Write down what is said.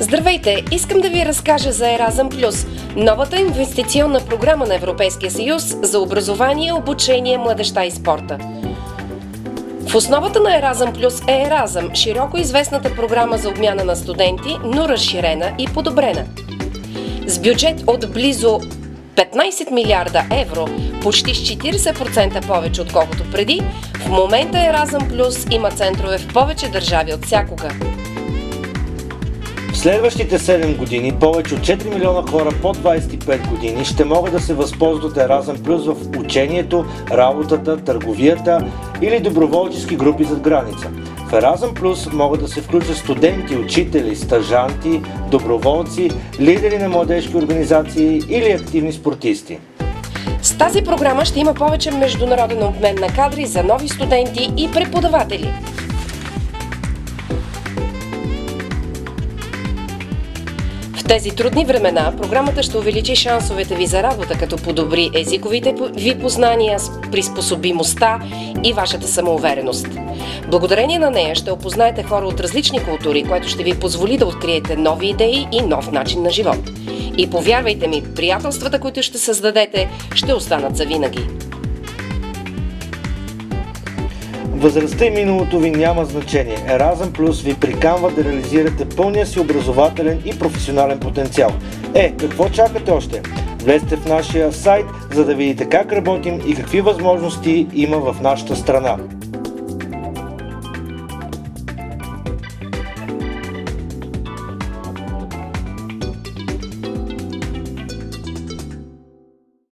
Здравейте! Искам да ви разкажа за Еразъм Плюс, новата инвестиционна програма на Европейския съюз за образование, обучение, младежта и спорта. В основата на Еразъм Плюс е Еразъм, широко известната програма за обмяна на студенти, но разширена и подобрена. С бюджет от близо 15 милиарда евро, почти с 40% повече отколкото преди, в момента Еразъм Плюс има центрове в повече държави от всякога. В следващите 7 години повече от 4 милиона хора под 25 години ще могат да се възползват от Еразъм Плюс в учението, работата, търговията или доброволчески групи зад граница. В Еразъм Плюс могат да се включат студенти, учители, стажанти, доброволци, лидери на младежки организации или активни спортисти. С тази програма ще има повече международен обмен на кадри за нови студенти и преподаватели. В тези трудни времена програмата ще увеличи шансовете ви за работа, като подобри езиковите ви познания, приспособимостта и вашата самоувереност. Благодарение на нея ще опознаете хора от различни култури, което ще ви позволи да откриете нови идеи и нов начин на живот. И повярвайте ми, приятелствата, които ще създадете, ще останат завинаги. Възрастта и миналото ви няма значение. Еразъм Плюс ви приканва да реализирате пълния си образователен и професионален потенциал. Какво чакате още? Влезте в нашия сайт, за да видите как работим и какви възможности има в нашата страна.